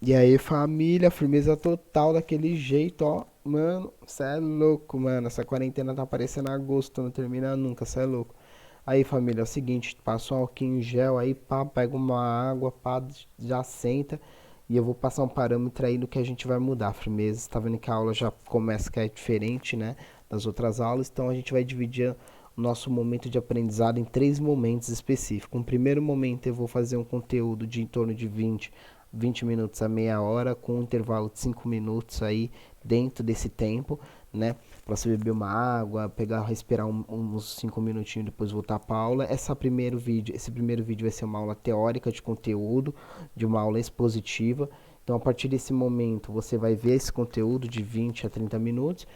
E aí, família, firmeza total daquele jeito, ó. Mano, cê é louco, mano. Essa quarentena tá parecendo agosto, não termina nunca, cê é louco. Aí, família, é o seguinte, passa um álcool em gel aí, pá, pega uma água, pá, já senta. E eu vou passar um parâmetro aí no que a gente vai mudar, firmeza. Tá vendo que a aula já começa que é diferente, né, das outras aulas. Então a gente vai dividir o nosso momento de aprendizado em três momentos específicos. Um primeiro momento eu vou fazer um conteúdo de em torno de 20 minutos a meia hora, com um intervalo de 5 minutos aí dentro desse tempo, né? Para você beber uma água, pegar, respirar uns 5 minutinhos, depois voltar para aula. Esse primeiro vídeo vai ser uma aula teórica de conteúdo, de uma aula expositiva. Então, a partir desse momento, você vai ver esse conteúdo de 20 a 30 minutos.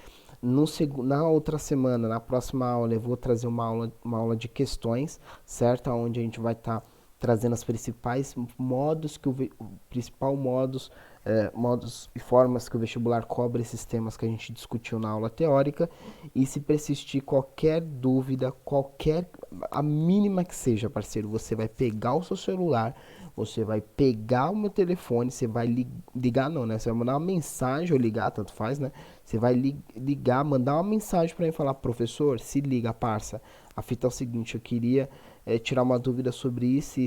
Na outra semana, na próxima aula, eu vou trazer uma aula de questões, certo? Onde a gente vai estar trazendo as principais modos que o principal modos e formas que o vestibular cobra esses temas que a gente discutiu na aula teórica. E se persistir qualquer dúvida, qualquer a mínima que seja, parceiro, você vai pegar o seu celular, você vai pegar o meu telefone, você vai ligar não, né? Você vai mandar uma mensagem ou ligar, tanto faz, né? Você vai ligar, mandar uma mensagem para mim e falar, professor, se liga, parça. A fita é o seguinte, eu queria tirar uma dúvida sobre isso,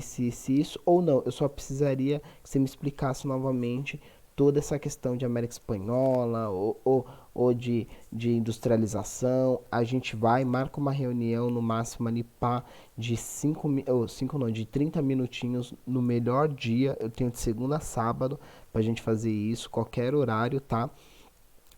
ou não, eu só precisaria que você me explicasse novamente toda essa questão de América Espanhola ou de industrialização. A gente vai, marca uma reunião no máximo ali pá, de 5 não, de 30 minutinhos no melhor dia. Eu tenho de segunda a sábado pra gente fazer isso, qualquer horário, tá?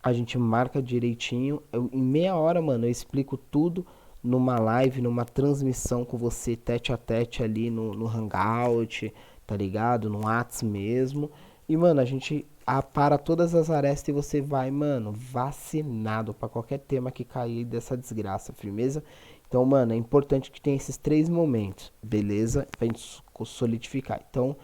A gente marca direitinho. Em meia hora, mano, eu explico tudo numa live, numa transmissão com você tete a tete ali no Hangout, tá ligado? No Whats mesmo. E, mano, a gente para todas as arestas e você vai, mano, vacinado pra qualquer tema que cair dessa desgraça, firmeza? Então, mano, é importante que tenha esses três momentos, beleza? Pra gente solidificar. Então,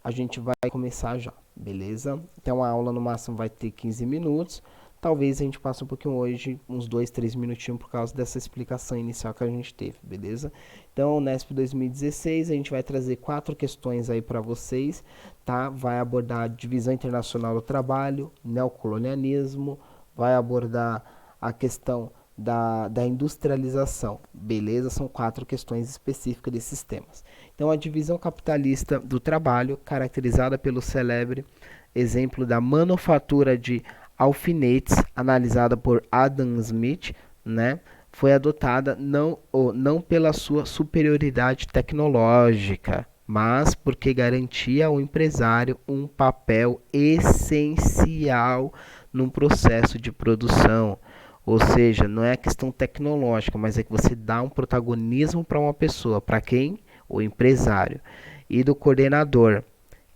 a gente vai começar já, beleza? Então, a aula no máximo vai ter 15 minutos. Talvez a gente passe um pouquinho hoje, uns 2, 3 minutinhos por causa dessa explicação inicial que a gente teve, beleza? Então, Nesp 2016, a gente vai trazer 4 questões aí para vocês, tá? Vai abordar a divisão internacional do trabalho, neocolonialismo, vai abordar a questão da industrialização, beleza? São 4 questões específicas desses temas. Então, a divisão capitalista do trabalho, caracterizada pelo célebre exemplo da manufatura de alfinetes, analisada por Adam Smith, né, foi adotada não pela sua superioridade tecnológica, mas porque garantia ao empresário um papel essencial no processo de produção. Ou seja, não é a questão tecnológica, mas é que você dá um protagonismo para uma pessoa. Para quem? O empresário. E do coordenador,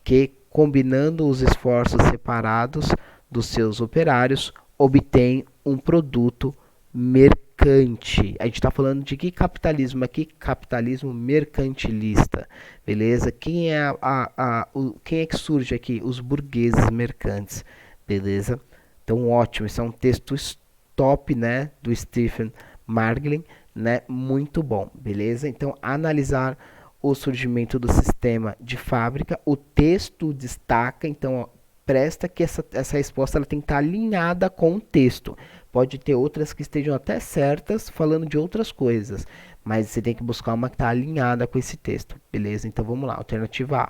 que, combinando os esforços separados dos seus operários, obtém um produto mercante. A gente está falando de que capitalismo aqui? Capitalismo mercantilista, beleza? Quem é que surge aqui? Os burgueses mercantes, beleza? Então, ótimo. Isso é um texto top, né, do Stephen Marglin, né? Muito bom, beleza? Então, analisar o surgimento do sistema de fábrica, o texto destaca, então ó, presta que essa resposta ela tem que estar alinhada com o texto. Pode ter outras que estejam até certas, falando de outras coisas, mas você tem que buscar uma que está alinhada com esse texto, beleza? Então vamos lá, alternativa A.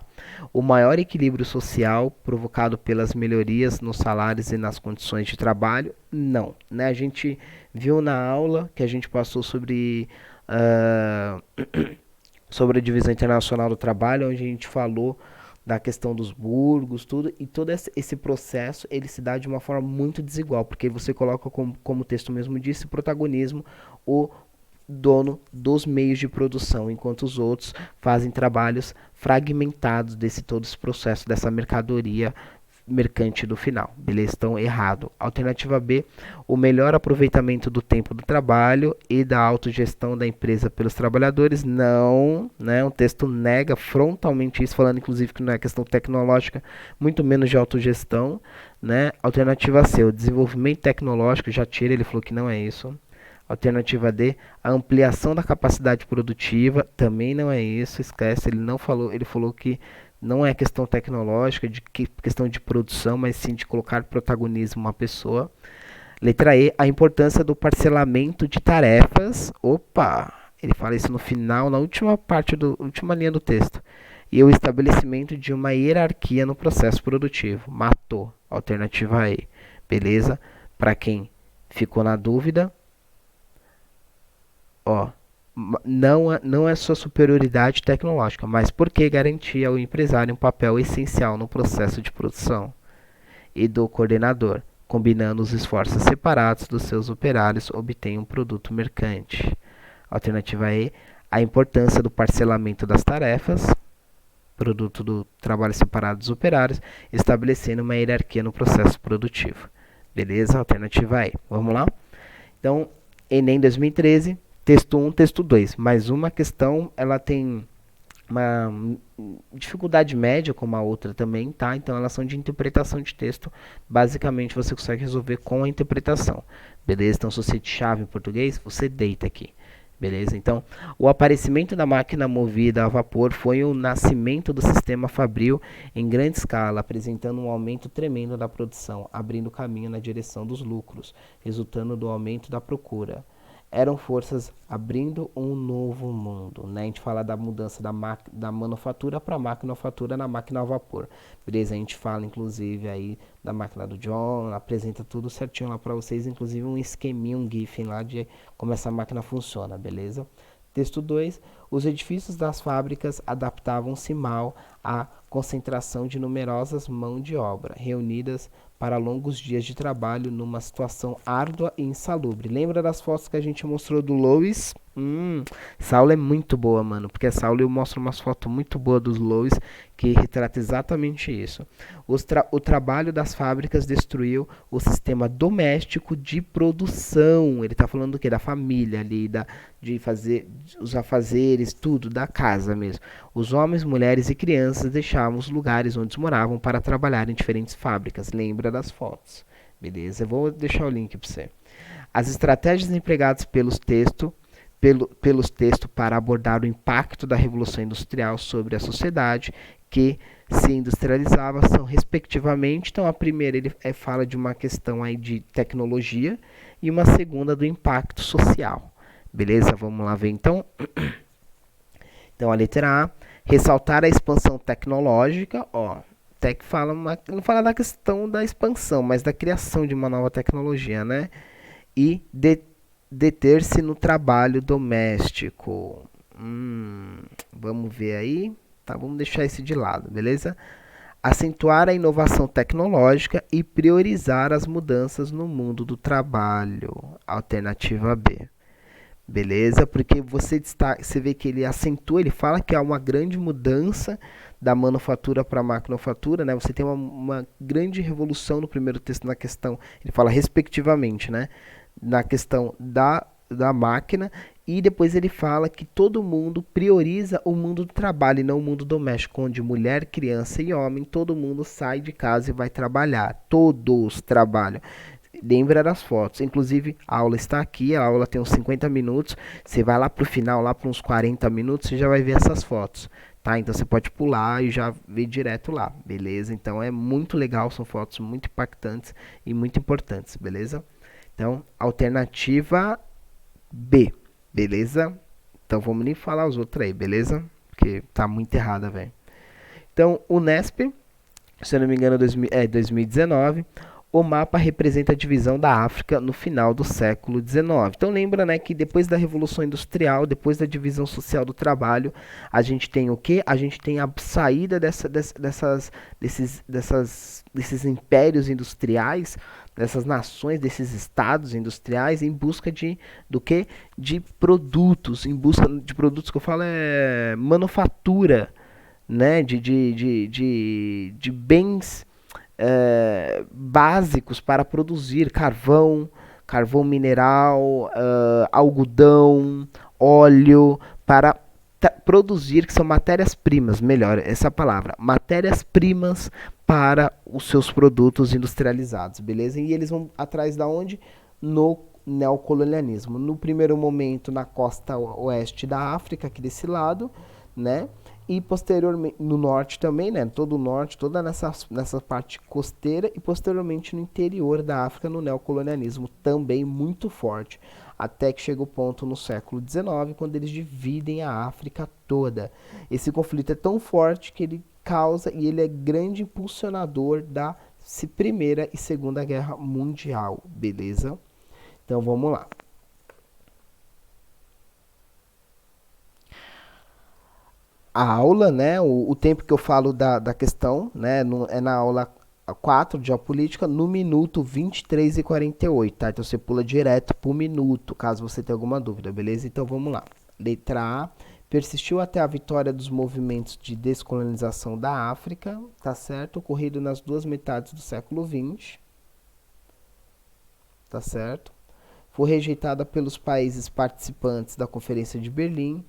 O maior equilíbrio social provocado pelas melhorias nos salários e nas condições de trabalho? Não, né? A gente viu na aula que a gente passou sobre a divisão internacional do trabalho, onde a gente falou da questão dos burgos, tudo, e todo esse processo ele se dá de uma forma muito desigual, porque você coloca como o texto mesmo disse, protagonismo o dono dos meios de produção, enquanto os outros fazem trabalhos fragmentados desse todo esse processo dessa mercadoria mercante do final. Beleza? Então, errado. Alternativa B, o melhor aproveitamento do tempo do trabalho e da autogestão da empresa pelos trabalhadores. Não, né? O texto nega frontalmente isso, falando inclusive que não é questão tecnológica, muito menos de autogestão, né? Alternativa C, o desenvolvimento tecnológico, já tira, ele falou que não é isso. Alternativa D, a ampliação da capacidade produtiva, também não é isso, esquece, ele não falou, ele falou que Não é questão tecnológica, questão de produção, mas sim de colocar protagonismo uma pessoa. Letra E, a importância do parcelamento de tarefas. Opa, ele fala isso no final, na última parte última linha do texto. E o estabelecimento de uma hierarquia no processo produtivo. Matou. Alternativa E. Beleza? Para quem ficou na dúvida, ó, não é só superioridade tecnológica, mas porque garantir ao empresário um papel essencial no processo de produção e do coordenador, combinando os esforços separados dos seus operários, obtém um produto mercante. Alternativa E, a importância do parcelamento das tarefas, produto do trabalho separado dos operários, estabelecendo uma hierarquia no processo produtivo. Beleza? Alternativa E. Vamos lá? Então, Enem 2013, texto 1, texto 2. Mais uma questão, ela tem uma dificuldade média, como a outra também, tá? Então, elas são de interpretação de texto. Basicamente, você consegue resolver com a interpretação. Beleza? Então, se você de chave em português, você deita aqui. Beleza? Então, o aparecimento da máquina movida a vapor foi o nascimento do sistema fabril em grande escala, apresentando um aumento tremendo da produção, abrindo caminho na direção dos lucros, resultando do aumento da procura. Eram forças abrindo um novo mundo, né? A gente fala da mudança da manufatura para a maquinofatura na máquina a vapor. Beleza? A gente fala, inclusive, aí da máquina do John, apresenta tudo certinho lá para vocês, inclusive um esqueminha, um GIF lá de como essa máquina funciona, beleza? Texto 2. Os edifícios das fábricas adaptavam-se mal à concentração de numerosas mãos de obra, reunidas para longos dias de trabalho numa situação árdua e insalubre. Lembra das fotos que a gente mostrou do Lois? Essa aula é muito boa, mano, porque essa aula eu mostro umas fotos muito boas dos Lois que retrata exatamente isso. O trabalho das fábricas destruiu o sistema doméstico de produção. Ele está falando do que? Da família ali, de fazer os afazeres, tudo, da casa mesmo. Os homens, mulheres e crianças deixavam os lugares onde moravam para trabalhar em diferentes fábricas. Lembra das fotos, beleza? Eu vou deixar o link para você. As estratégias empregadas pelos textos para abordar o impacto da Revolução Industrial sobre a sociedade que se industrializava são, respectivamente, então a primeira ele fala de uma questão aí de tecnologia e uma segunda do impacto social. Beleza? Vamos lá ver então. Então a letra A, ressaltar a expansão tecnológica, ó, não fala da questão da expansão, mas da criação de uma nova tecnologia, né? E deter-se no trabalho doméstico. Vamos ver aí. Tá, vamos deixar esse de lado, beleza? Acentuar a inovação tecnológica e priorizar as mudanças no mundo do trabalho. Alternativa B. Beleza? Porque você vê que ele acentua, ele fala que há uma grande mudança da manufatura para a maquinofatura, né? Você tem uma grande revolução no primeiro texto na questão, ele fala respectivamente, né? Na questão da máquina, e depois ele fala que todo mundo prioriza o mundo do trabalho e não o mundo doméstico, onde mulher, criança e homem, todo mundo sai de casa e vai trabalhar. Todos trabalham. Lembra das fotos. Inclusive, a aula está aqui, a aula tem uns 50 minutos. Você vai lá pro final, lá para uns 40 minutos, você já vai ver essas fotos. Tá? Então você pode pular e já ver direto lá, beleza? Então é muito legal, são fotos muito impactantes e muito importantes, beleza? Então, alternativa B, beleza? Então vamos nem falar os outros aí, beleza? Porque tá muito errada, velho. Então, o Unesp, se eu não me engano, 2019. O mapa representa a divisão da África no final do século XIX. Então lembra, né, que depois da Revolução Industrial, depois da divisão social do trabalho, a gente tem o quê? A gente tem a saída desses impérios industriais, dessas nações, desses estados industriais em busca do quê? De produtos, em busca de produtos que eu falo é manufatura, né, de bens básicos para produzir carvão mineral, algodão, óleo, para produzir, que são matérias-primas, melhor essa palavra, matérias-primas para os seus produtos industrializados, beleza? E eles vão atrás da onde? No neocolonialismo. No primeiro momento na costa oeste da África, aqui desse lado, né? E posteriormente, no norte também, né? Todo o norte, toda nessa parte costeira e posteriormente no interior da África, no neocolonialismo também muito forte. Até que chega o ponto no século XIX, quando eles dividem a África toda. Esse conflito é tão forte que ele causa e ele é grande impulsionador da Primeira e Segunda Guerra Mundial, beleza? Então vamos lá. A aula, né, o tempo que eu falo da questão, né, é na aula 4 de geopolítica, no minuto 23:48, tá? Então você pula direto pro minuto, caso você tenha alguma dúvida, beleza? Então vamos lá. Letra A. Persistiu até a vitória dos movimentos de descolonização da África, tá certo? Ocorrido nas duas metades do século XX, tá certo? Foi rejeitada pelos países participantes da Conferência de Berlim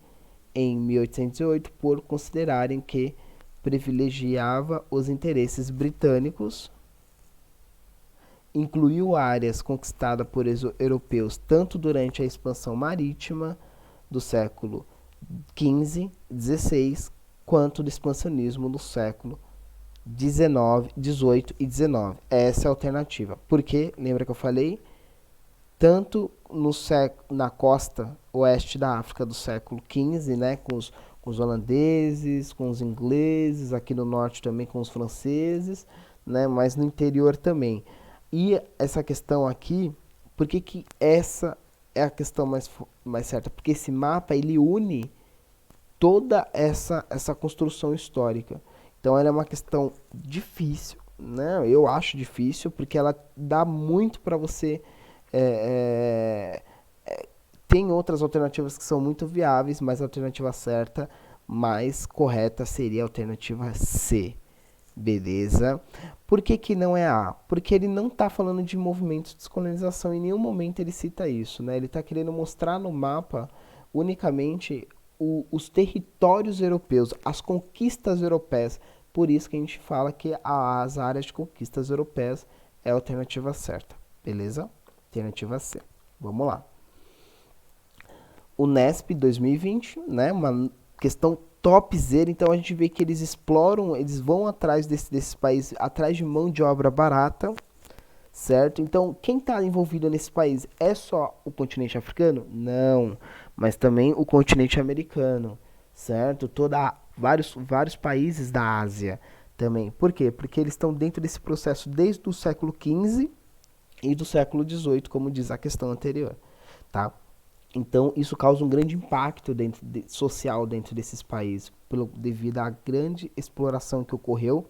em 1808 por considerarem que privilegiava os interesses britânicos, incluiu áreas conquistadas por europeus tanto durante a expansão marítima do século XV, XVI, quanto do expansionismo do século XIX, XVIII e XIX. Essa é a alternativa. Porque, lembra que eu falei? Tanto na costa oeste da África do século XV, né, com os holandeses, com os ingleses, aqui no norte também com os franceses, né, mas no interior também. E essa questão aqui, por que essa é a questão mais certa? Porque esse mapa, ele une toda essa construção histórica. Então ela é uma questão difícil, né? Eu acho difícil, porque ela dá muito para você tem outras alternativas que são muito viáveis, mas a alternativa certa, mais correta, seria a alternativa C. Beleza? Por que não é A? Porque ele não está falando de movimentos de descolonização, em nenhum momento ele cita isso, né? Ele está querendo mostrar no mapa unicamente os territórios europeus, as conquistas europeias. Por isso que a gente fala que as áreas de conquistas europeias é a alternativa certa. Beleza? Alternativa C. Vamos lá. O Nesp 2020, né? Uma questão topzera. Então a gente vê que eles exploram, eles vão atrás desses países, atrás de mão de obra barata, certo? Então quem está envolvido nesse país é só o continente africano? Não, mas também o continente americano, certo? Vários países da Ásia também. Por quê? Porque eles estão dentro desse processo desde o século XV e do século XVIII, como diz a questão anterior, tá? Então, isso causa um grande impacto social dentro desses países, devido à grande exploração que ocorreu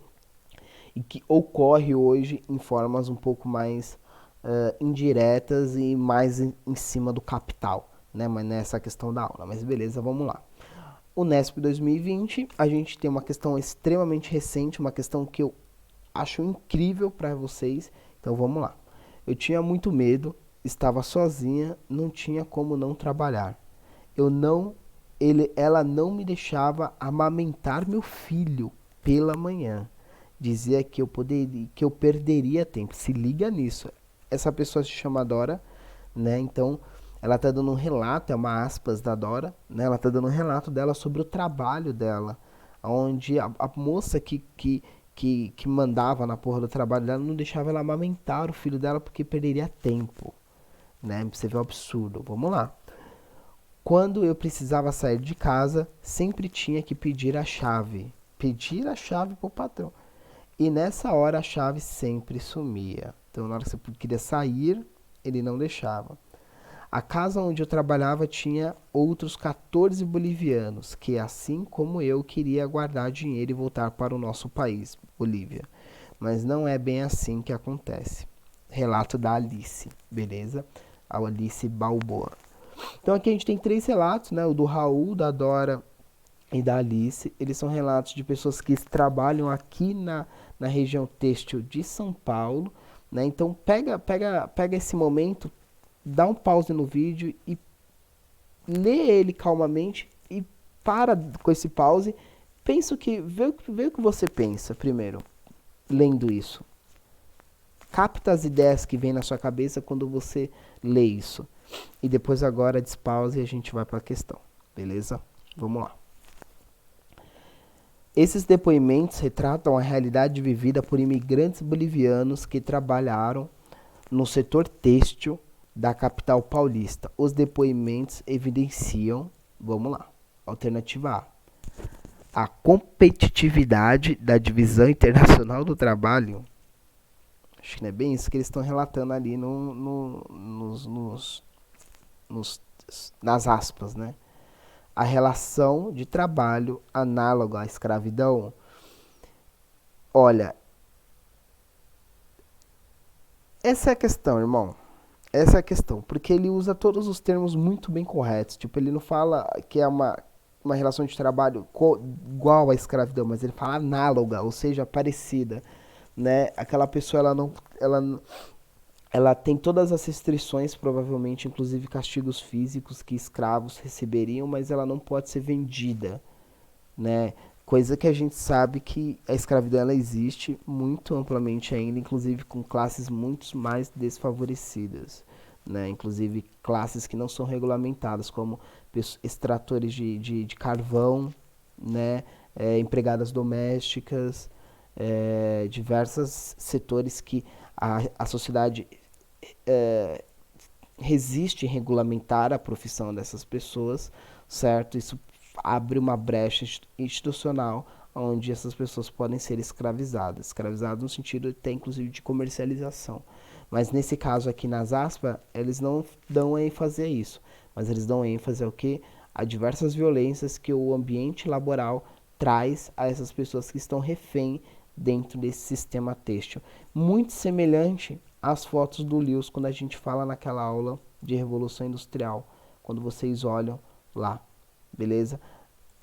e que ocorre hoje em formas um pouco mais indiretas e mais em cima do capital, né? Mas nessa questão da aula. Mas beleza, vamos lá. O Nesp 2020, a gente tem uma questão extremamente recente, uma questão que eu acho incrível para vocês. Então, vamos lá. Eu tinha muito medo, estava sozinha, não tinha como não trabalhar. Ela não me deixava amamentar meu filho pela manhã. Dizia que eu perderia tempo. Se liga nisso. Essa pessoa se chama Dora, né? Então, ela está dando um relato, é uma aspas da Dora, né? Ela está dando um relato dela sobre o trabalho dela, onde a moça que mandava na porra do trabalho dela não deixava ela amamentar o filho dela porque perderia tempo, né? Você vê o absurdo. Vamos lá. Quando eu precisava sair de casa, sempre tinha que pedir a chave. Pedir a chave pro patrão. E nessa hora a chave sempre sumia. Então na hora que você queria sair, ele não deixava. A casa onde eu trabalhava tinha outros 14 bolivianos, que assim como eu queria guardar dinheiro e voltar para o nosso país, Bolívia. Mas não é bem assim que acontece. Relato da Alice, beleza? A Alice Balboa. Então aqui a gente tem 3 relatos, né? O do Raul, da Dora e da Alice. Eles são relatos de pessoas que trabalham aqui na região têxtil de São Paulo, né? Então pega esse momento, dá um pause no vídeo e lê ele calmamente e para com esse pause. Vê o que você pensa primeiro, lendo isso. Capta as ideias que vêm na sua cabeça quando você lê isso. E depois agora despause e a gente vai para a questão, beleza? Vamos lá. Esses depoimentos retratam a realidade vivida por imigrantes bolivianos que trabalharam no setor têxtil da capital paulista. Os depoimentos evidenciam, vamos lá, alternativa A competitividade da divisão internacional do trabalho. Acho que não é bem isso que eles estão relatando ali nas aspas, né? A relação de trabalho análoga à escravidão. Olha, essa é a questão, irmão. Essa é a questão, porque ele usa todos os termos muito bem corretos. Tipo, ele não fala que é uma relação de trabalho igual à escravidão, mas ele fala análoga, ou seja, parecida, né? Aquela pessoa, ela tem todas as restrições, provavelmente, inclusive castigos físicos que escravos receberiam, mas ela não pode ser vendida, né? Coisa que a gente sabe que a escravidão ela existe muito amplamente ainda, inclusive com classes muito mais desfavorecidas, né? Inclusive classes que não são regulamentadas, como extratores de carvão, né? Empregadas domésticas, diversos setores que a sociedade resiste em regulamentar a profissão dessas pessoas, certo? Isso abre uma brecha institucional onde essas pessoas podem ser escravizadas. Escravizadas no sentido até inclusive de comercialização. Mas nesse caso aqui nas aspas, eles não dão ênfase a isso. Mas eles dão ênfase ao que? A diversas violências que o ambiente laboral traz a essas pessoas que estão refém dentro desse sistema têxtil. Muito semelhante às fotos do Lewis quando a gente fala naquela aula de Revolução Industrial. Quando vocês olham lá. Beleza?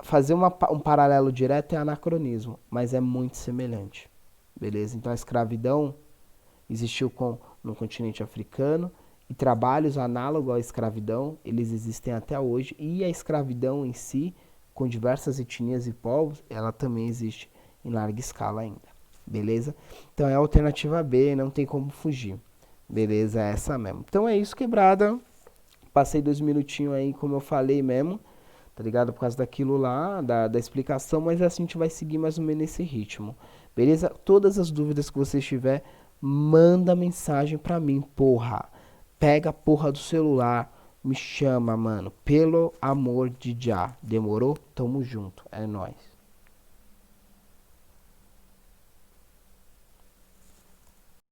Fazer um paralelo direto é anacronismo, mas é muito semelhante. Beleza? Então a escravidão existiu no continente africano e trabalhos análogos à escravidão, eles existem até hoje, e a escravidão em si, com diversas etnias e povos, ela também existe em larga escala ainda. Beleza? Então é a alternativa B, não tem como fugir. Beleza? É essa mesmo. Então é isso, quebrada. Passei 2 minutinhos aí, como eu falei mesmo, tá ligado? Por causa daquilo lá, da explicação, mas assim a gente vai seguir mais ou menos nesse ritmo. Beleza? Todas as dúvidas que você tiver, manda mensagem pra mim, porra. Pega a porra do celular, me chama, mano. Pelo amor de já. Demorou? Tamo junto. É nóis.